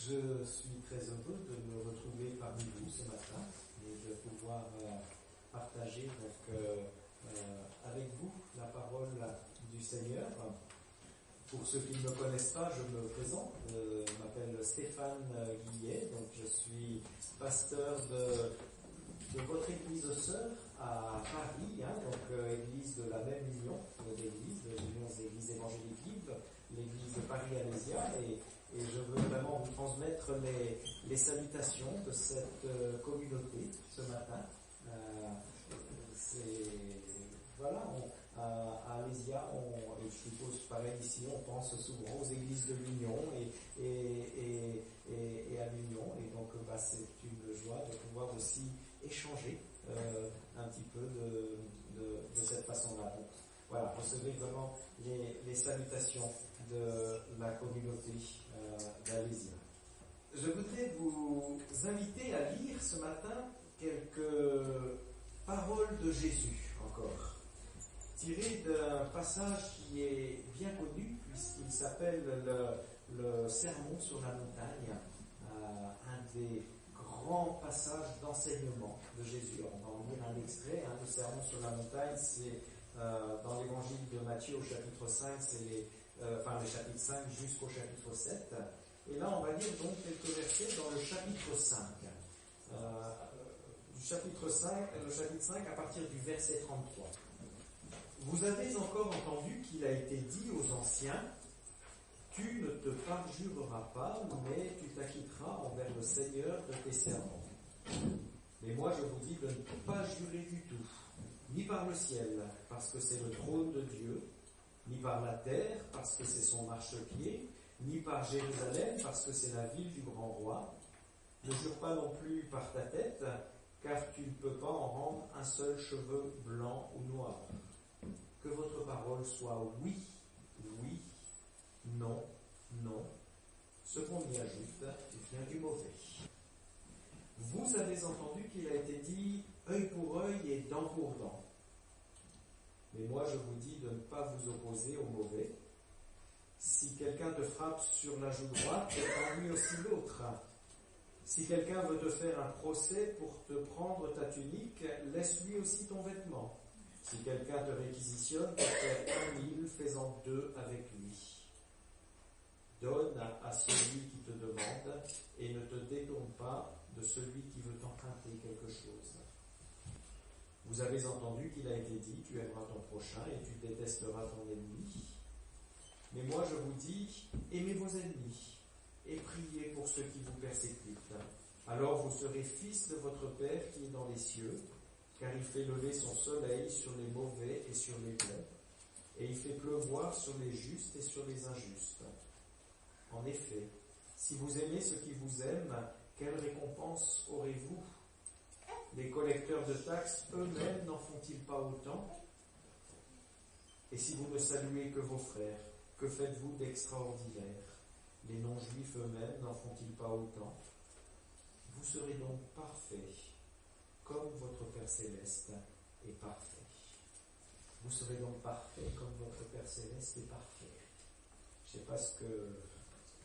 Je suis très heureux de me retrouver parmi vous ce matin et de pouvoir partager avec vous la parole du Seigneur. Pour ceux qui ne me connaissent pas, je me présente. Je m'appelle Stéphane Guillet, donc je suis pasteur de votre église sœur à Paris, église de la même union d'églises, de l'Union des églises évangéliques libres, l'église de Paris-Alésia, et je veux vraiment vous transmettre les salutations de cette communauté ce matin. À Alésia, et je suppose pareil ici, on pense souvent aux églises de l'Union et à l'Union, et donc c'est une joie de pouvoir aussi échanger un petit peu de cette façon-là. Donc, voilà, recevez vraiment les salutations de la communauté d'Alésia. Je voudrais vous inviter à lire ce matin quelques paroles de Jésus encore, tirées d'un passage qui est bien connu puisqu'il s'appelle le Sermon sur la montagne, un des grands passages d'enseignement de Jésus. On va en lire un extrait. Le Sermon sur la montagne, c'est dans l'évangile de Matthieu au chapitre 5, c'est le chapitre 5 jusqu'au chapitre 7. Et là, on va lire donc quelques versets dans le chapitre 5. Le chapitre 5 à partir du verset 33. Vous avez encore entendu qu'il a été dit aux anciens, tu ne te parjureras pas, mais tu t'acquitteras envers le Seigneur de tes serments. Mais moi je vous dis de ne pas jurer du tout, ni par le ciel, parce que c'est le trône de Dieu, ni par la terre, parce que c'est son marchepied, ni par Jérusalem, parce que c'est la ville du grand roi. Ne jure pas non plus par ta tête, car tu ne peux pas en rendre un seul cheveu blanc ou noir. Que votre parole soit oui, oui, non, non. Ce qu'on y ajoute vient du mauvais. Vous avez entendu qu'il a été dit œil pour œil et dent pour dent. Mais moi je vous dis de ne pas vous opposer au mauvais. Si quelqu'un te frappe sur la joue droite, prends lui aussi l'autre. Si quelqu'un veut te faire un procès pour te prendre ta tunique, laisse-lui aussi ton vêtement. Si quelqu'un te réquisitionne pour faire 1000, fais-en 2 avec lui. Donne à celui qui te demande et ne te détourne pas de celui qui veut t'emprunter quelque chose. Vous avez entendu qu'il a été dit, tu aimeras ton prochain et tu détesteras ton ennemi. Mais moi je vous dis, aimez vos ennemis et priez pour ceux qui vous persécutent. Alors vous serez fils de votre Père qui est dans les cieux, car il fait lever son soleil sur les mauvais et sur les bons, et il fait pleuvoir sur les justes et sur les injustes. En effet, si vous aimez ceux qui vous aiment, quelle récompense aurez-vous? Les collecteurs de taxes eux-mêmes n'en font-ils pas autant? Et si vous ne saluez que vos frères, que faites-vous d'extraordinaire? Les non-juifs eux-mêmes n'en font-ils pas autant? Vous serez donc parfaits, comme votre Père Céleste est parfait. Vous serez donc parfaits, comme votre Père Céleste est parfait. Je ne sais pas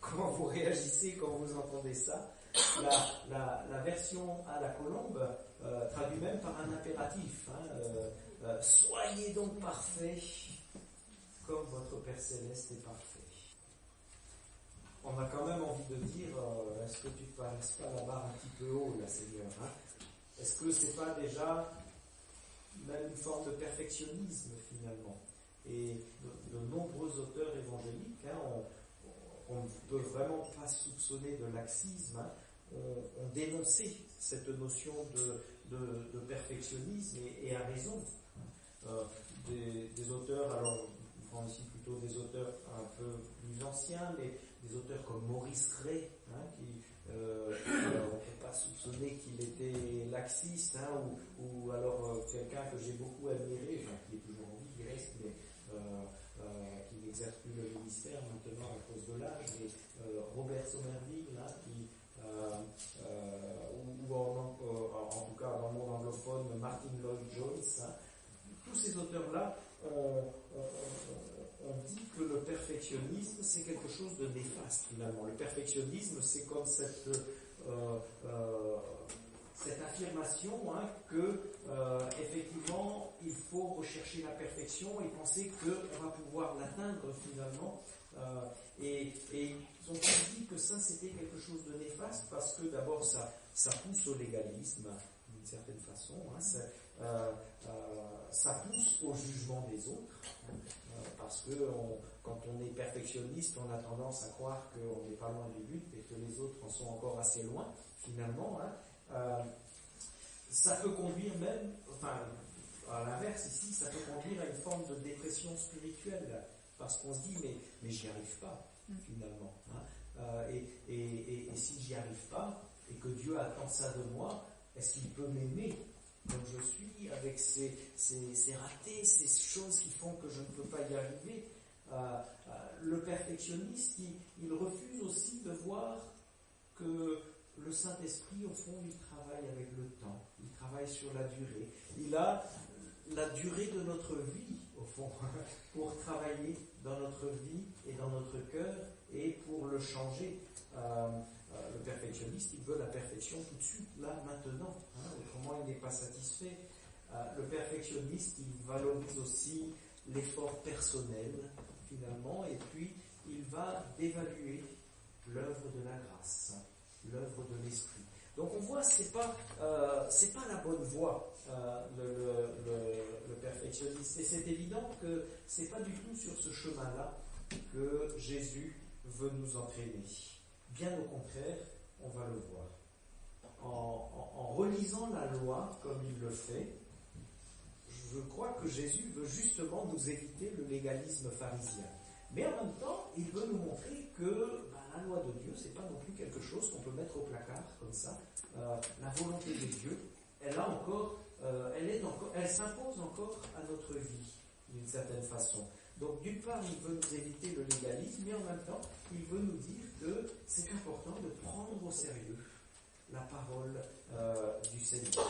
comment vous réagissez quand vous entendez ça. La version à la Colombe traduit même par un impératif. Soyez donc parfaits, comme votre Père Céleste est parfait. On a quand même envie de dire, est-ce que tu ne passes pas la barre un petit peu haut, là, Seigneur? Est-ce que c'est pas déjà même une forme de perfectionnisme, finalement? Et de nombreux auteurs évangéliques, on ne peut vraiment pas soupçonner de laxisme, ont dénoncé cette notion de perfectionnisme et à raison. Des auteurs, alors je prends ici plutôt des auteurs un peu plus anciens, mais des auteurs comme Maurice Ray, qui on ne peut pas soupçonner qu'il était laxiste, ou alors quelqu'un que j'ai beaucoup admiré, qui est toujours en vie, qui reste, mais qui n'exerce plus le ministère maintenant à cause de l'âge, mais Robert Somerville, ou en tout cas dans le monde anglophone, Martin Lloyd-Jones, tous ces auteurs-là ont dit que le perfectionnisme perfectionnisme, c'est quelque chose de néfaste finalement. Le perfectionnisme, c'est comme cette affirmation que effectivement il faut rechercher la perfection et penser qu'on va pouvoir l'atteindre finalement. Et ils ont dit que ça c'était quelque chose de néfaste parce que d'abord ça pousse au légalisme d'une certaine façon, ça pousse au jugement des autres, parce que quand on est perfectionniste, on a tendance à croire qu'on n'est pas loin du but et que les autres en sont encore assez loin finalement. Ça peut conduire même, à l'inverse ici, ça peut conduire à une forme de dépression spirituelle, parce qu'on se dit mais j'y arrive pas finalement. Et si j'y arrive pas, et que Dieu attend ça de moi, est-ce qu'il peut m'aimer comme je suis, avec ces ratés, ces choses qui font que je ne peux pas y arriver? Le perfectionniste, il refuse aussi de voir que le Saint-Esprit, au fond, il travaille avec le temps, il travaille sur la durée. Il a la durée de notre vie, au fond, pour travailler dans notre vie et dans notre cœur et pour le changer. Le perfectionniste, il veut la perfection tout de suite, là, maintenant. Autrement, il n'est pas satisfait. Le perfectionniste, il valorise aussi l'effort personnel, finalement, et puis il va dévaluer l'œuvre de la grâce, l'œuvre de l'esprit. Donc on voit, c'est pas la bonne voie, le perfectionniste. Et c'est évident que c'est pas du tout sur ce chemin-là que Jésus veut nous entraîner. Bien au contraire, on va le voir. En relisant la loi comme il le fait, je crois que Jésus veut justement nous éviter le légalisme pharisien. Mais en même temps, il veut nous montrer que la loi de Dieu, c'est pas non plus quelque chose qu'on peut mettre au placard comme ça. La volonté de Dieu, elle s'impose encore à notre vie d'une certaine façon. Donc d'une part, il veut nous éviter le légalisme, mais en même temps, il veut nous dire que c'est important de prendre au sérieux la parole du Seigneur.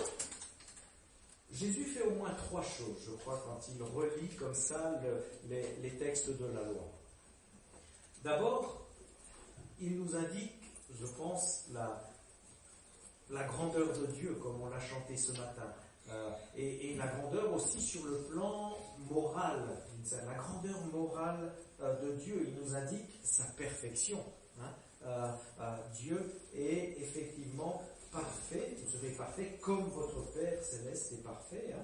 Jésus fait au moins 3 choses, je crois, quand il relit comme ça les textes de la loi. D'abord, il nous indique, je pense, la grandeur de Dieu, comme on l'a chanté ce matin, et la grandeur aussi sur le plan moral, la grandeur morale de Dieu. Il nous indique sa perfection. Dieu est effectivement parfait, vous serez parfait comme votre Père céleste est parfait.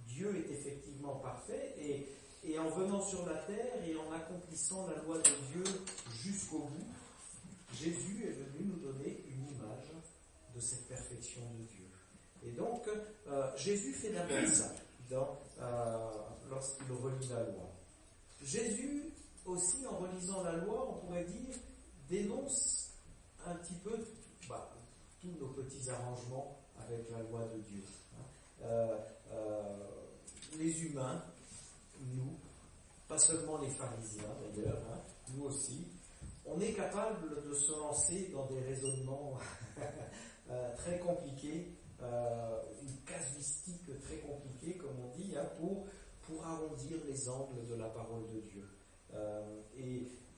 Dieu est effectivement parfait, et en venant sur la terre et en accomplissant la loi de Dieu jusqu'au bout, Jésus est venu nous donner une image de cette perfection de Dieu. Et donc, Jésus fait d'abord ça lorsqu'il relit la loi. Jésus, aussi, en relisant la loi, on pourrait dire, dénonce un petit peu tous nos petits arrangements avec la loi de Dieu. Les humains, nous, pas seulement les pharisiens d'ailleurs, nous aussi, on est capable de se lancer dans des raisonnements très compliqués, une casuistique très compliquée, comme on dit, pour arrondir les angles de la parole de Dieu.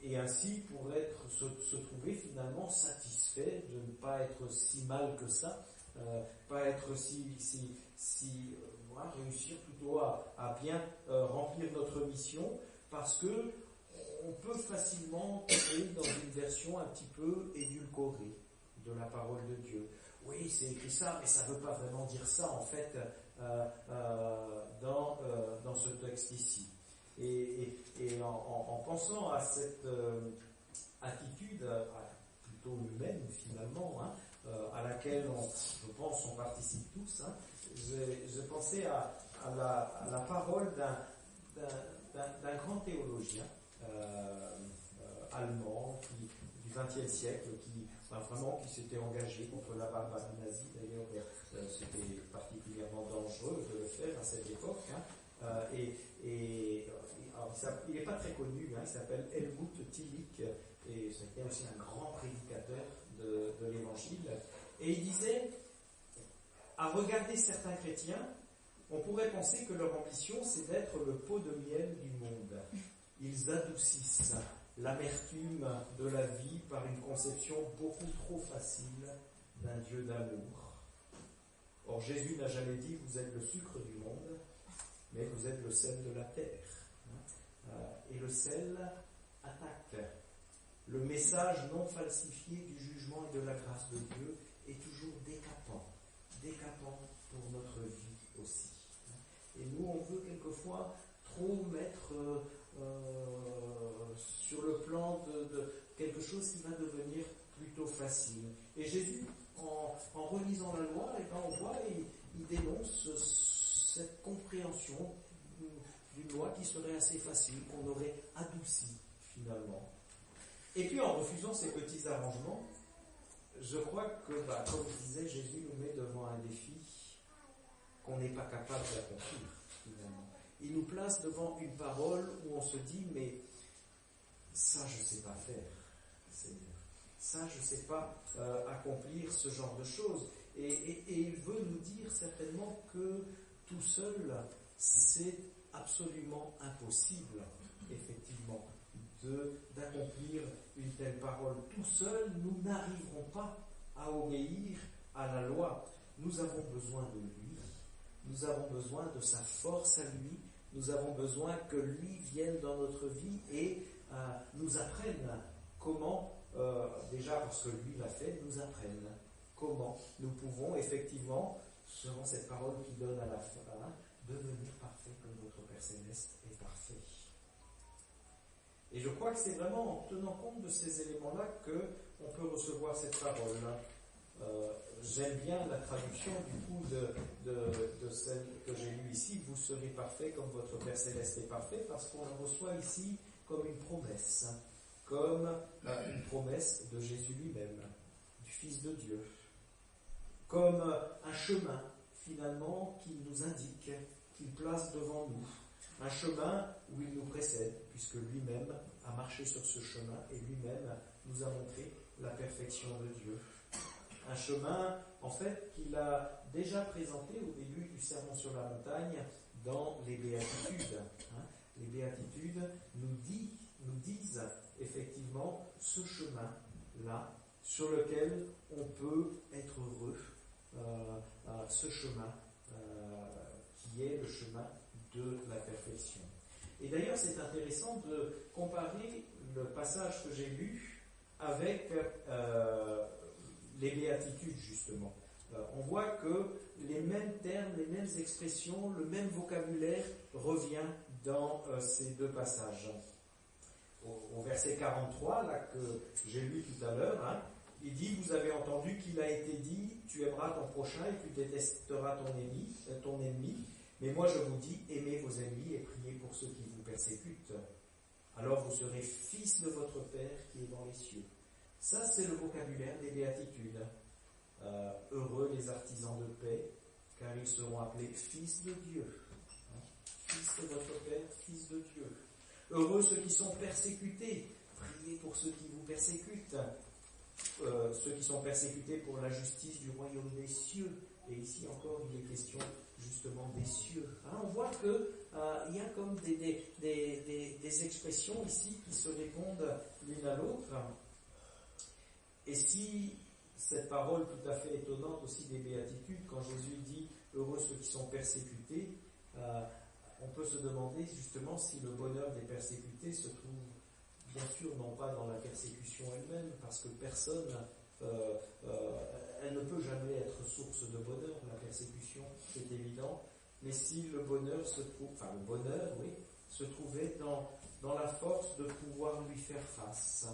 Et ainsi pour se trouver finalement satisfait de ne pas être si mal que ça, pas être réussir plutôt à bien remplir notre mission, parce que on peut facilement tomber dans une version un petit peu édulcorée de la parole de Dieu. Oui, c'est écrit ça, mais ça ne veut pas vraiment dire ça en fait dans ce texte ici. Et en pensant à cette attitude plutôt humaine finalement, à laquelle je pense on participe tous, j'ai pensé à la parole d'un grand théologien allemand du XXe siècle qui s'était engagé contre la barbarie nazie. D'ailleurs, c'était particulièrement dangereux de le faire à cette époque. Alors, il n'est pas très connu, il s'appelle Helmut Tillich, et c'était aussi un grand prédicateur de l'Évangile. Et il disait, à regarder certains chrétiens, on pourrait penser que leur ambition, c'est d'être le pot de miel du monde. Ils adoucissent l'amertume de la vie par une conception beaucoup trop facile d'un Dieu d'amour. Or, Jésus n'a jamais dit « vous êtes le sucre du monde », mais vous êtes le sel de la terre. Et le sel attaque. Le message non falsifié du jugement et de la grâce de Dieu est toujours décapant pour notre vie aussi. Et nous, on veut quelquefois trop mettre sur le plan de quelque chose qui va devenir plutôt facile. Et Jésus, en relisant la loi, on voit, il dénonce cette compréhension d'une loi qui serait assez facile, qu'on aurait adoucie finalement. Et puis en refusant ces petits arrangements, je crois que, comme je disais, Jésus nous met devant un défi qu'on n'est pas capable d'accomplir finalement. Il nous place devant une parole où on se dit, mais ça je ne sais pas faire, Seigneur. Ça je ne sais pas accomplir ce genre de choses. Et il veut nous dire certainement que tout seul, c'est absolument impossible, effectivement, d'accomplir une telle parole. Tout seul, nous n'arriverons pas à obéir à la loi. Nous avons besoin de lui. Nous avons besoin de sa force à lui. Nous avons besoin que lui vienne dans notre vie et nous apprenne comment, déjà parce que lui l'a fait, nous apprenne comment nous pouvons effectivement, selon cette parole qu'il donne à la fin, devenir parfait comme notre Père Céleste est parfait. Et je crois que c'est vraiment en tenant compte de ces éléments-là qu'on peut recevoir cette parole. J'aime bien la traduction du coup de celle que j'ai lue ici, vous serez parfait comme votre Père Céleste est parfait, parce qu'on la reçoit ici comme une promesse, comme une promesse de Jésus lui-même, du Fils de Dieu, comme un chemin finalement qu'il nous indique, qu'il place devant nous. Un chemin où il nous précède, puisque lui-même a marché sur ce chemin et lui-même nous a montré la perfection de Dieu. Un chemin, en fait, qu'il a déjà présenté au début du Sermon sur la montagne dans les Béatitudes. Les Béatitudes nous disent effectivement ce chemin-là sur lequel on peut être heureux, ce chemin qui est le chemin de la perfection. Et d'ailleurs, c'est intéressant de comparer le passage que j'ai lu avec les béatitudes, justement. On voit que les mêmes termes, les mêmes expressions, le même vocabulaire revient dans ces deux passages. Au verset 43, là, que j'ai lu tout à l'heure, il dit, vous avez entendu qu'il a été dit, tu aimeras ton prochain et tu détesteras ton ennemi. Mais moi je vous dis, aimez vos ennemis et priez pour ceux qui vous persécutent. Alors vous serez fils de votre Père qui est dans les cieux. Ça c'est le vocabulaire des béatitudes. Heureux les artisans de paix, car ils seront appelés fils de Dieu. Fils de votre Père, fils de Dieu. Heureux ceux qui sont persécutés, priez pour ceux qui vous persécutent. Ceux qui sont persécutés pour la justice du royaume des cieux. Et ici encore, il est question justement des cieux. On voit qu'il y a comme des expressions ici qui se répondent l'une à l'autre. Et si cette parole tout à fait étonnante aussi des béatitudes, quand Jésus dit « heureux ceux qui sont persécutés », on peut se demander justement si le bonheur des persécutés se trouve bien sûr non pas dans la persécution elle-même, parce que personne, elle ne peut jamais être source de bonheur, la persécution, c'est évident, mais si le bonheur se trouve, se trouvait dans la force de pouvoir lui faire face,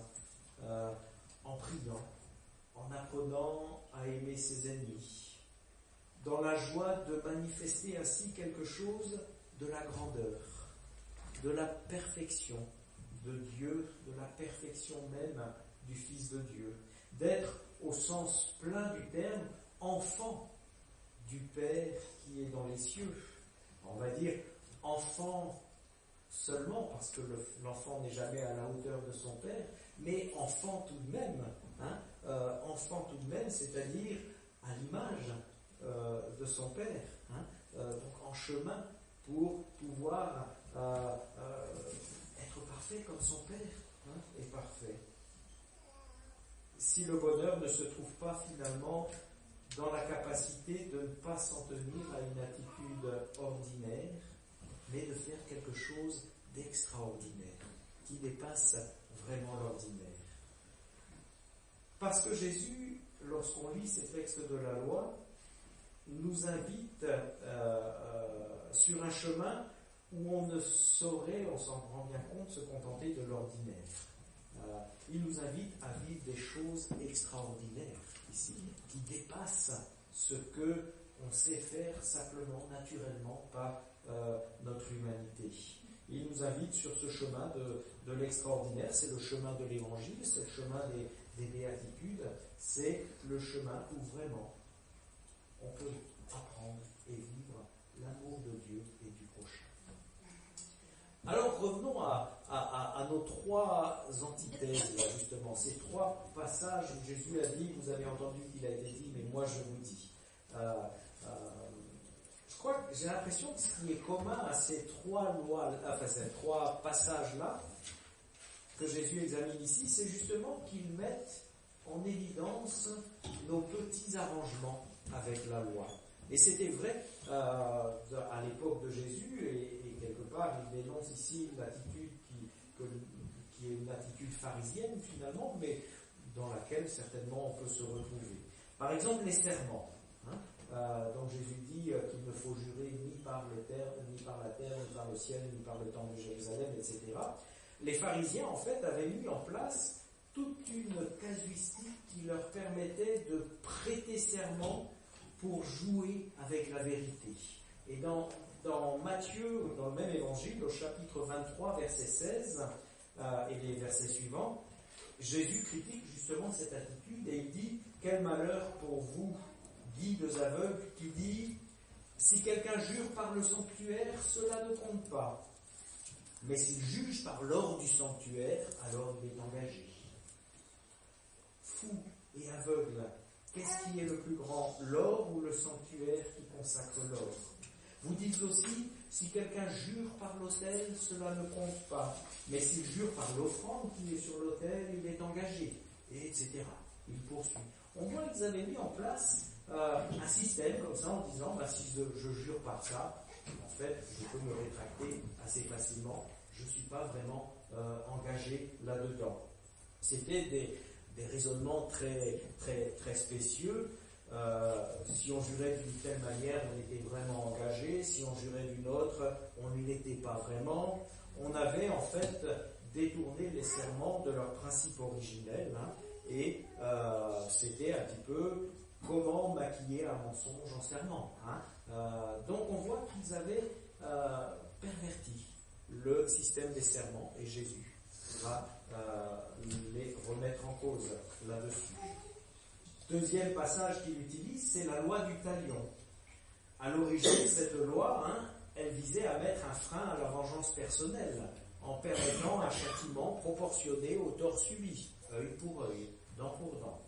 en priant, en apprenant à aimer ses ennemis, dans la joie de manifester ainsi quelque chose de la grandeur, de la perfection de Dieu, de la perfection même du Fils de Dieu, d'être au sens plein du terme enfant du Père qui est dans les cieux. On va dire enfant seulement parce que l'enfant n'est jamais à la hauteur de son Père, mais enfant tout de même, enfant tout de même, c'est-à-dire à l'image de son Père, donc en chemin pour pouvoir être parfait comme son Père, est parfait. Si le bonheur ne se trouve pas finalement dans la capacité de ne pas s'en tenir à une attitude ordinaire, mais de faire quelque chose d'extraordinaire, qui dépasse vraiment l'ordinaire. Parce que Jésus, lorsqu'on lit ces textes de la loi, nous invite sur un chemin où on ne saurait, on s'en rend bien compte, se contenter de l'ordinaire. Il nous invite à vivre des choses extraordinaires ici, qui dépassent ce que on sait faire simplement, naturellement, par notre humanité. Il nous invite sur ce chemin de l'extraordinaire, c'est le chemin de l'évangile, c'est le chemin des béatitudes, c'est le chemin où vraiment on peut apprendre et vivre l'amour de Dieu et du prochain. Alors revenons à nos trois antithèses, là, justement, ces trois passages où Jésus a dit, vous avez entendu qu'il a été dit, mais moi je vous dis. Je crois que j'ai l'impression que ce qui est commun à ces trois trois passages-là, que Jésus examine ici, c'est justement qu'ils mettent en évidence nos petits arrangements avec la loi. Et c'était vrai à l'époque de Jésus, et quelque part, il dénonce ici une attitude qui est une attitude pharisienne finalement, mais dans laquelle certainement on peut se retrouver. Par exemple, les serments. Donc Jésus dit qu'il ne faut jurer ni par la terre, ni par le ciel, ni par le temple de Jérusalem, etc. Les pharisiens, en fait, avaient mis en place toute une casuistique qui leur permettait de prêter serment pour jouer avec la vérité. Et dans Matthieu, dans le même évangile, au chapitre 23, verset 16, et les versets suivants, Jésus critique justement cette attitude et il dit « Quel malheur pour vous, guides aveugles, qui dit « Si quelqu'un jure par le sanctuaire, cela ne compte pas. Mais s'il juge par l'or du sanctuaire, alors il est engagé. » Fou et aveugle, qu'est-ce qui est le plus grand, l'or ou le sanctuaire qui consacre l'or? Vous dites aussi, si quelqu'un jure par l'autel, cela ne compte pas. Mais s'il jure par l'offrande qui est sur l'autel, il est engagé, et etc. Il poursuit. On voit qu'ils avaient mis en place un système comme ça en disant, si je jure par ça, en fait, je peux me rétracter assez facilement. Je ne suis pas vraiment engagé là-dedans. C'était des raisonnements très, très, très spécieux. Si on jurait d'une telle manière, on était vraiment engagé. Si on jurait d'une autre, on ne l'était pas vraiment. On avait en fait détourné les serments de leur principe originel. Et c'était un petit peu comment maquiller un mensonge en serment. Donc on voit qu'ils avaient perverti le système des serments, et Jésus va les remettre en cause là-dessus. Deuxième passage qu'il utilise, c'est la loi du talion. À l'origine, cette loi, elle visait à mettre un frein à la vengeance personnelle, en permettant un châtiment proportionné au tort subi, œil pour œil, dent pour dent.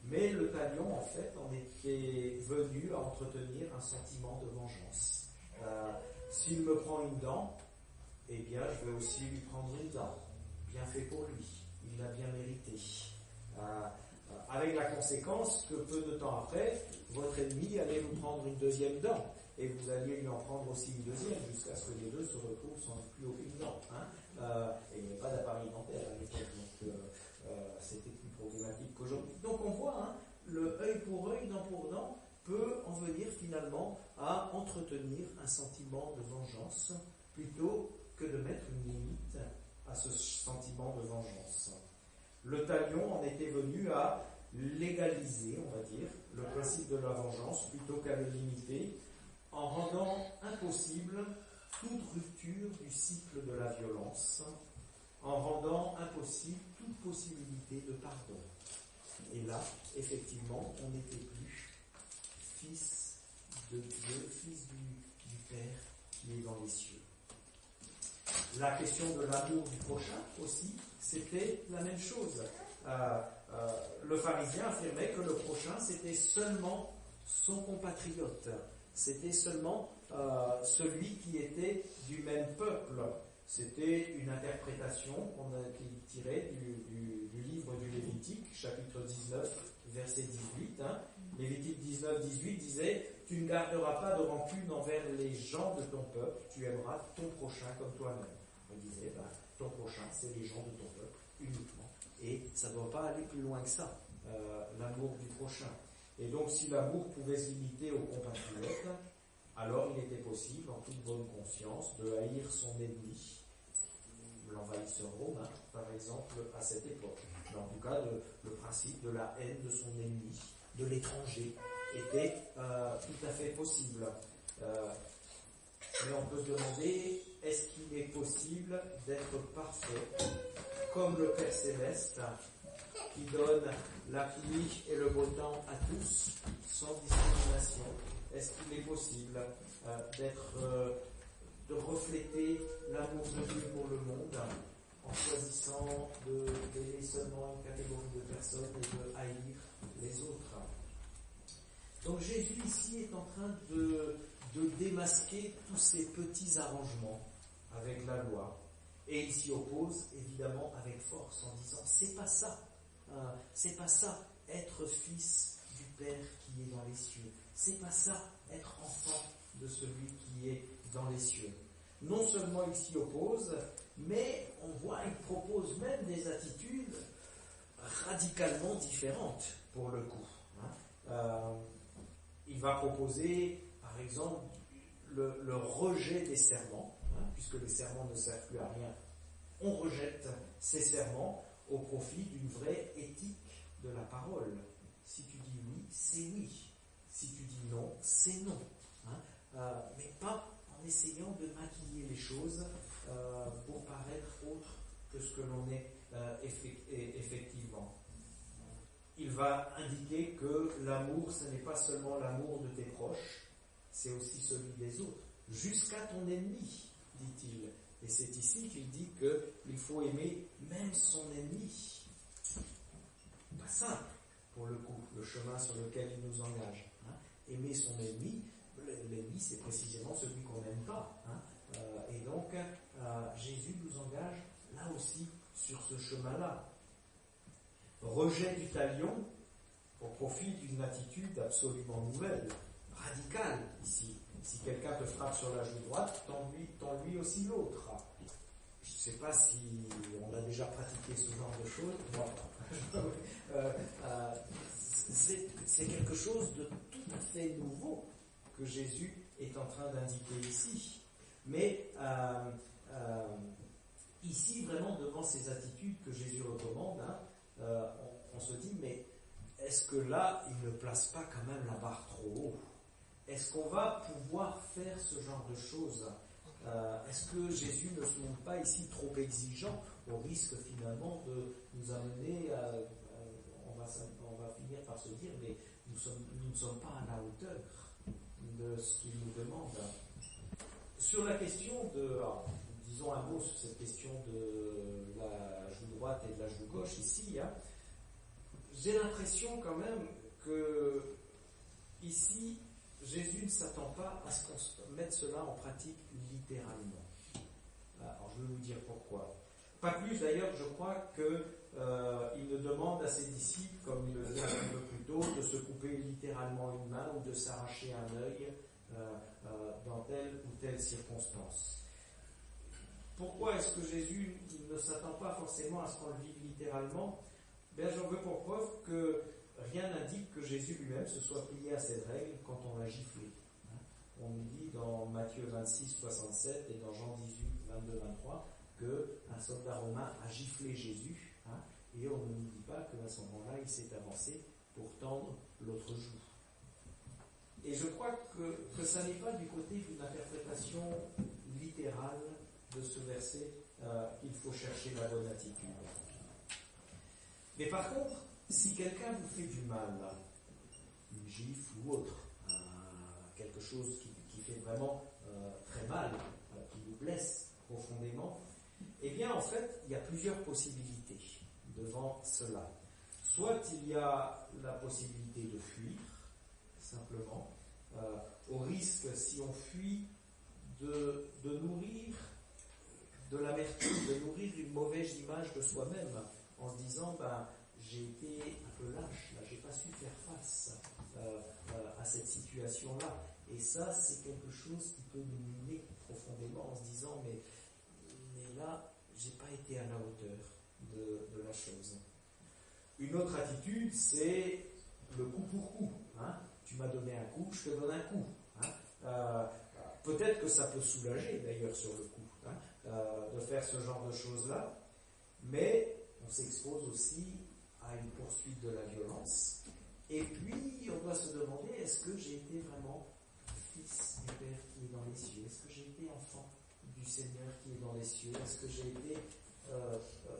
Mais le talion, en fait, en était venu à entretenir un sentiment de vengeance. S'il me prend une dent, eh bien, je vais aussi lui prendre une dent. Bien fait pour lui. Il l'a bien mérité. Avec la conséquence que peu de temps après, votre ennemi allait vous prendre une deuxième dent. Et vous alliez lui en prendre aussi une deuxième, jusqu'à ce que les deux se retrouvent sans plus aucune dent. Et il n'y avait pas d'appareil dentaire à l'époque. Donc, c'était plus problématique qu'aujourd'hui. Donc on voit, le œil pour œil, dent pour dent, peut en venir finalement à entretenir un sentiment de vengeance, plutôt que de mettre une limite à ce sentiment de vengeance. Le talion en était venu à légaliser, on va dire, le principe de la vengeance, plutôt qu'à le limiter, en rendant impossible toute rupture du cycle de la violence, en rendant impossible toute possibilité de pardon. Et là, effectivement, on n'était plus fils de Dieu, fils du Père qui est dans les cieux. La question de l'amour du prochain aussi, c'était la même chose. Le pharisien affirmait que le prochain, c'était seulement son compatriote. C'était seulement celui qui était du même peuple. C'était une interprétation qu'il tirait du livre du Lévitique, chapitre 19, verset 18. Lévitique 19, 18 disait « Tu ne garderas pas de rancune envers les gens de ton peuple, tu aimeras ton prochain comme toi-même. » On disait ton prochain, c'est les gens de ton peuple, uniquement. Et ça ne doit pas aller plus loin que ça, l'amour du prochain. Et donc, si l'amour pouvait se limiter aux compatriotes, alors il était possible, en toute bonne conscience, de haïr son ennemi, l'envahisseur romain, par exemple, à cette époque. Mais en tout cas, le principe de la haine de son ennemi, de l'étranger, était tout à fait possible. Mais on peut se demander, est-ce qu'il est possible d'être parfait, comme le Père Céleste, qui donne la pluie et le beau temps à tous, sans discrimination? Est-ce qu'il est possible de refléter l'amour de Dieu pour le monde en choisissant d'aimer seulement une catégorie de personnes et de haïr les autres? Donc Jésus ici est en train de démasquer tous ces petits arrangements avec la loi, et il s'y oppose évidemment avec force en disant c'est pas ça être fils du Père qui est dans les cieux, c'est pas ça être enfant de celui qui est dans les cieux. Non seulement il s'y oppose, mais on voit il propose même des attitudes radicalement différentes pour le coup. Il va proposer, par exemple, le rejet des serments, puisque les serments ne servent plus à rien. On rejette ces serments au profit d'une vraie éthique de la parole. Si tu dis oui, c'est oui. Si tu dis non, c'est non. Mais pas en essayant de maquiller les choses pour paraître autre que ce que l'on est effectivement. Il va indiquer que l'amour, ce n'est pas seulement l'amour de tes proches, c'est aussi celui des autres. Jusqu'à ton ennemi, dit-il. Et c'est ici qu'il dit qu'il faut aimer même son ennemi. Pas simple, pour le coup, le chemin sur lequel il nous engage. Aimer son ennemi, l'ennemi c'est précisément celui qu'on n'aime pas. Et donc, Jésus nous engage là aussi sur ce chemin-là. Rejet du talion au profit d'une attitude absolument nouvelle, radicale ici. Si quelqu'un te frappe sur la joue droite, tends-lui aussi l'autre. Je ne sais pas si on a déjà pratiqué ce genre de choses. Moi, c'est quelque chose de tout à fait nouveau que Jésus est en train d'indiquer ici. Mais ici, vraiment, devant ces attitudes que Jésus recommande, on se dit, mais est-ce que là, il ne place pas quand même la barre trop haut? Est-ce qu'on va pouvoir faire ce genre de choses? Est-ce que Jésus ne se montre pas ici trop exigeant, au risque finalement de nous amener à... on va finir par se dire, mais nous ne sommes pas à la hauteur de ce qu'il nous demande. Sur la question disons un mot sur cette question de la joue droite et de la joue gauche ici, j'ai l'impression quand même que ici, Jésus ne s'attend pas à ce qu'on mette cela en pratique littéralement. Alors je vais vous dire pourquoi. Pas plus d'ailleurs, je crois qu'il ne demande à ses disciples, comme il le dit un peu plus tôt, de se couper littéralement une main ou de s'arracher un œil dans telle ou telle circonstance. Pourquoi est-ce que Jésus ne s'attend pas forcément à ce qu'on le vive littéralement? J'en veux pour preuve que rien n'indique que Jésus lui-même se soit plié à cette règle quand on l'a giflé. On nous dit dans Matthieu 26, 67 et dans Jean 18, 22, 23 qu'un soldat romain a giflé Jésus, et on ne nous dit pas qu'à ce moment-là il s'est avancé pour tendre l'autre joue. Et je crois que ça n'est pas du côté d'une interprétation littérale de ce verset qu'il faut chercher la bonne attitude. Mais par contre, si quelqu'un vous fait du mal, une gifle ou autre, quelque chose qui fait vraiment très mal, qui vous blesse profondément, eh bien en fait, il y a plusieurs possibilités devant cela. Soit il y a la possibilité de fuir, simplement, au risque, si on fuit, de nourrir de l'amertume, de nourrir une mauvaise image de soi-même en se disant j'ai été un peu lâche, là, j'ai pas su faire face à cette situation-là. Et ça, c'est quelque chose qui peut nous miner profondément en se disant mais là, j'ai pas été à la hauteur de la chose. Une autre attitude, c'est le coup pour coup. Tu m'as donné un coup, je te donne un coup. Peut-être que ça peut soulager d'ailleurs sur le coup, de faire ce genre de choses-là, mais on s'expose aussi à une poursuite de la violence. Et puis, on doit se demander, est-ce que j'ai été vraiment fils du Père qui est dans les cieux? Est-ce que j'ai été enfant du Seigneur qui est dans les cieux? Est-ce que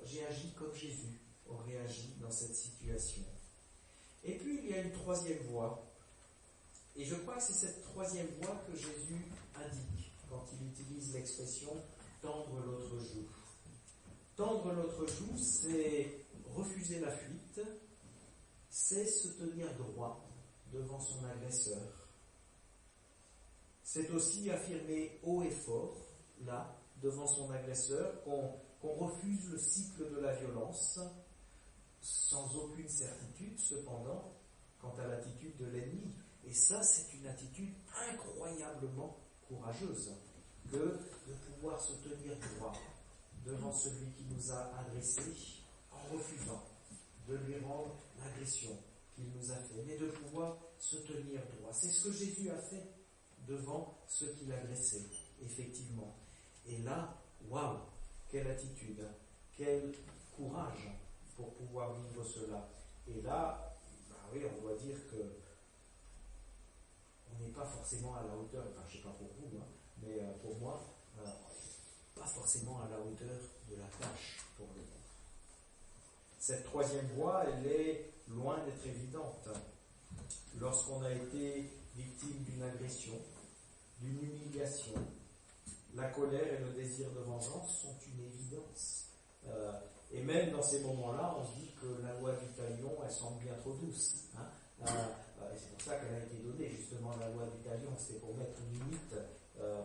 j'ai agi comme Jésus aurait agi dans cette situation? Et puis, il y a une troisième voie. Et je crois que c'est cette troisième voie que Jésus indique quand il utilise l'expression « tendre l'autre joue ». Tendre l'autre joue, c'est refuser la fuite, c'est se tenir droit devant son agresseur. C'est aussi affirmer haut et fort, là, devant son agresseur, qu'on refuse le cycle de la violence, sans aucune certitude, cependant, quant à l'attitude de l'ennemi. Et ça, c'est une attitude incroyablement courageuse, que de pouvoir se tenir droit devant celui qui nous a agressés, en refusant de lui rendre l'agression qu'il nous a fait, mais de pouvoir se tenir droit. C'est ce que Jésus a fait devant ceux qui l'agressaient, effectivement. Et là, waouh, quelle attitude, quel courage pour pouvoir vivre cela. Et là, oui, on doit dire que on n'est pas forcément à la hauteur, je ne sais pas pour vous, mais pour moi, pas forcément à la hauteur de la tâche pour le coup. Cette troisième voie, elle est loin d'être évidente. Lorsqu'on a été victime d'une agression, d'une humiliation, la colère et le désir de vengeance sont une évidence. Et même dans ces moments-là, on se dit que la loi du talion, elle semble bien trop douce. Et c'est pour ça qu'elle a été donnée, justement, la loi du talion. C'est pour mettre une limite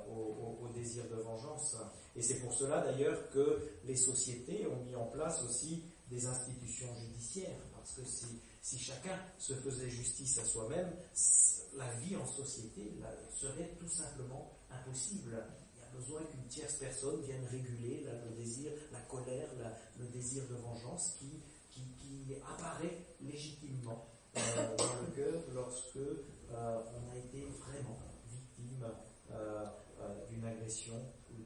au désir de vengeance. Et c'est pour cela, d'ailleurs, que les sociétés ont mis en place aussi des institutions judiciaires. Parce que si chacun se faisait justice à soi-même, la vie en société serait tout simplement impossible. Il y a besoin qu'une tierce personne vienne réguler le désir, la colère, le désir de vengeance qui apparaît légitimement dans le cœur lorsque on a été vraiment victime d'une agression ou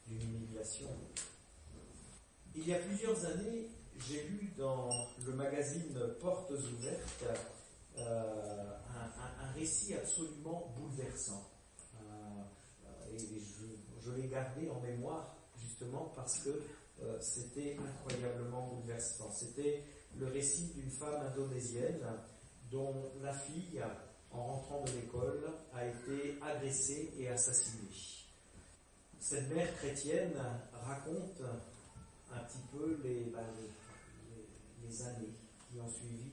d'une humiliation. Il y a plusieurs années, j'ai lu dans le magazine Portes ouvertes un récit absolument bouleversant. Et je l'ai gardé en mémoire justement parce que c'était incroyablement bouleversant. C'était le récit d'une femme indonésienne dont la fille, en rentrant de l'école, a été agressée et assassinée. Cette mère chrétienne raconte un petit peu les années qui ont suivi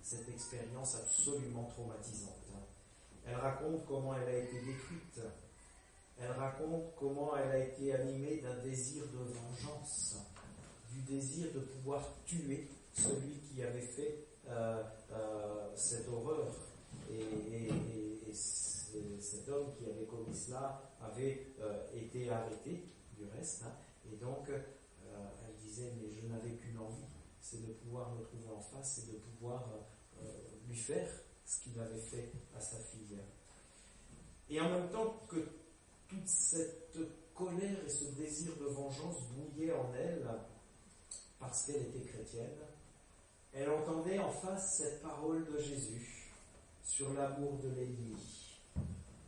cette expérience absolument traumatisante. Elle raconte comment elle a été détruite. Elle raconte comment elle a été animée d'un désir de vengeance, du désir de pouvoir tuer celui qui avait fait cette horreur. Et cet homme qui avait commis cela avait été arrêté, du reste. Et donc, elle disait, mais je n'avais qu'une envie, c'est de pouvoir me trouver en face et de pouvoir lui faire ce qu'il avait fait à sa fille. Et en même temps que toute cette colère et ce désir de vengeance bouillaient en elle, parce qu'elle était chrétienne, elle entendait en face cette parole de Jésus sur l'amour de l'ennemi,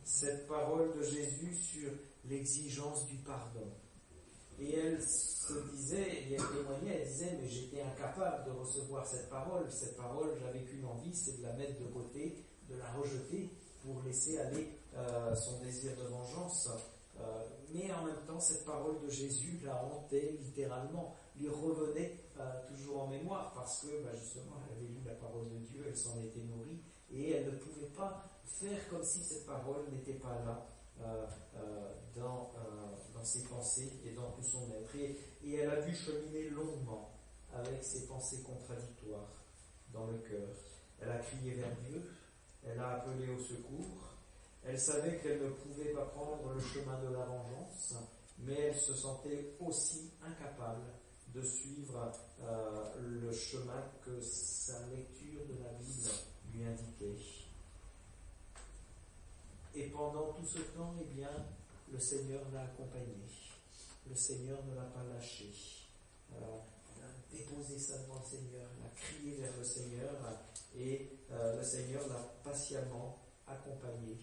cette parole de Jésus sur l'exigence du pardon. Et elle se disait, et elle témoignait, elle disait, mais j'étais incapable de recevoir cette parole, j'avais qu'une envie, c'est de la mettre de côté, de la rejeter pour laisser aller son désir de vengeance. Mais en même temps, cette parole de Jésus la hantait littéralement, lui revenait toujours en mémoire, parce que justement, elle avait lu la parole de Dieu, elle s'en était nourrie, et elle ne pouvait pas faire comme si cette parole n'était pas là dans ses pensées et dans tout son être. Et elle a dû cheminer longuement avec ses pensées contradictoires dans le cœur. Elle a crié vers Dieu, elle a appelé au secours, elle savait qu'elle ne pouvait pas prendre le chemin de la vengeance, mais elle se sentait aussi incapable de suivre le chemin que sa lecture de la Bible lui indiquait. Et pendant tout ce temps, eh bien, le Seigneur l'a accompagnée. Le Seigneur ne l'a pas lâchée. Elle a déposé ça devant le Seigneur, elle a crié vers le Seigneur, et le Seigneur l'a patiemment accompagnée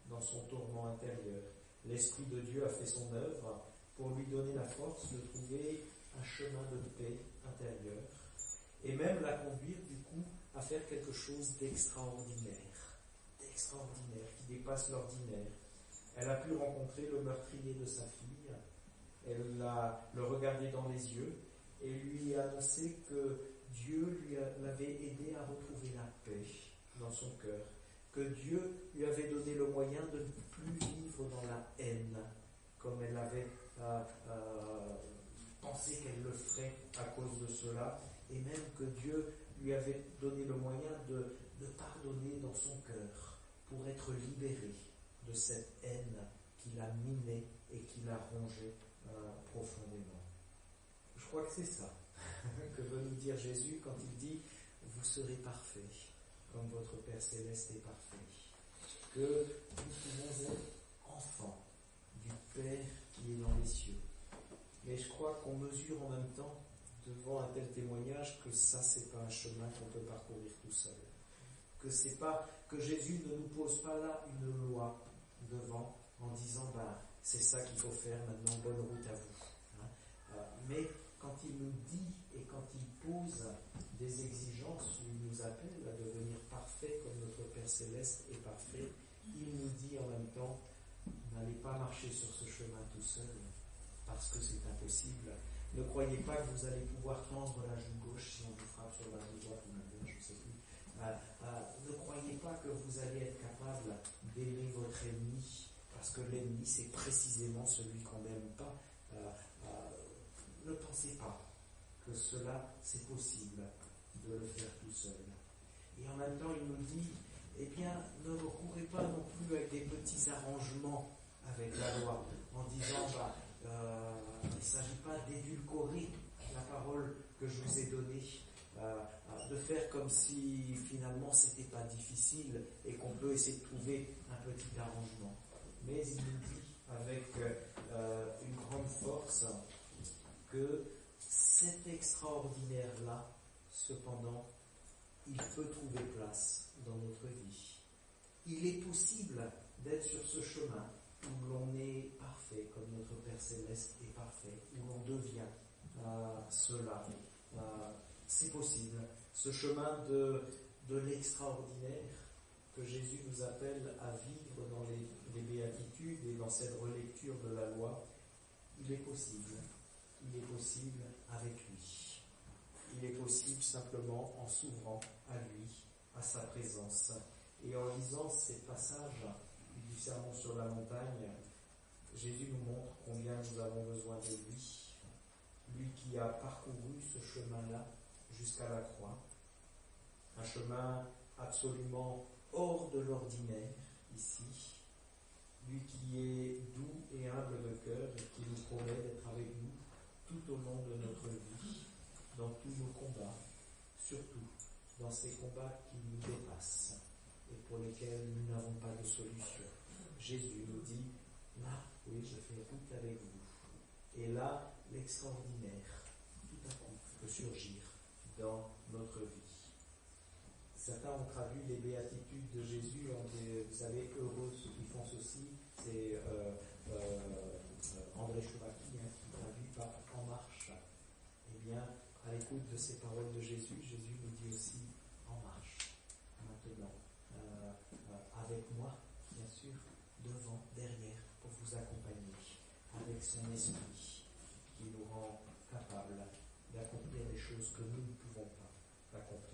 dans son tourment intérieur. L'Esprit de Dieu a fait son œuvre pour lui donner la force de trouver un chemin de paix intérieure, et même la conduire du coup à faire quelque chose d'extraordinaire, qui dépasse l'ordinaire. Elle a pu rencontrer le meurtrier de sa fille, elle l'a le regardé dans les yeux et lui a annoncé que Dieu l'avait aidé à retrouver la paix dans son cœur, que Dieu lui avait donné le moyen de ne plus vivre dans la haine, comme elle avait pensé qu'elle le ferait à cause de cela, et même que Dieu lui avait donné le moyen de pardonner dans son cœur pour être libéré de cette haine qui l'a miné et qui l'a rongé profondément. Je crois que c'est ça que veut nous dire Jésus quand il dit « Vous serez parfaits, comme votre Père Céleste est parfait ». Que nous pouvons être enfants du Père qui est dans les cieux. Mais je crois qu'on mesure en même temps, devant un tel témoignage, que ça, c'est pas un chemin qu'on peut parcourir tout seul. Que Jésus ne nous pose pas là une loi devant en disant c'est ça qu'il faut faire maintenant, bonne route à vous. Mais quand il nous dit et quand il pose des exigences où il nous appelle à devenir parfait comme notre Père Céleste est parfait, il nous dit en même temps, n'allez pas marcher sur ce chemin tout seul parce que c'est impossible. Ne croyez pas que vous allez pouvoir tendre la joue gauche si on vous frappe sur la joue droite ou la gauche, je ne sais plus. Ne croyez pas que vous allez être capable d'aimer votre ennemi, parce que l'ennemi, c'est précisément celui qu'on n'aime pas. Ne pensez pas que cela, c'est possible de le faire tout seul. Et en même temps, il nous dit, eh bien, ne recourez pas non plus avec des petits arrangements avec la loi, en disant, il ne s'agit pas d'édulcorer la parole que je vous ai donnée, de faire comme si finalement c'était pas difficile et qu'on peut essayer de trouver un petit arrangement. Mais il nous dit avec une grande force que cet extraordinaire-là, cependant, il peut trouver place dans notre vie. Il est possible d'être sur ce chemin où l'on est parfait, comme notre Père Céleste est parfait, où l'on devient cela. C'est possible. Ce chemin de l'extraordinaire que Jésus nous appelle à vivre dans les béatitudes et dans cette relecture de la loi, il est possible. Il est possible avec lui. Il est possible simplement en s'ouvrant à lui, à sa présence. Et en lisant ces passages du Sermon sur la montagne, Jésus nous montre combien nous avons besoin de lui. Lui qui a parcouru ce chemin-là jusqu'à la croix. Un chemin absolument hors de l'ordinaire ici. Lui qui est doux et humble de cœur et qui nous promet d'être avec nous tout au long de notre vie, dans tous nos combats, surtout dans ces combats qui nous dépassent et pour lesquels nous n'avons pas de solution. Jésus nous dit, là, oui, je fais route avec vous. Et là, l'extraordinaire, tout à coup, peut surgir dans notre vie. Certains ont traduit les béatitudes de Jésus en des, vous savez, heureux ceux qui font ceci. C'est André Chouraki qui traduit par En marche. Eh bien, à l'écoute de ces paroles de Jésus, Jésus nous dit aussi En marche, maintenant, avec moi, bien sûr, devant, derrière, pour vous accompagner, avec son esprit qui nous rend capables d'accomplir des choses que nous ne pouvons pas accomplir.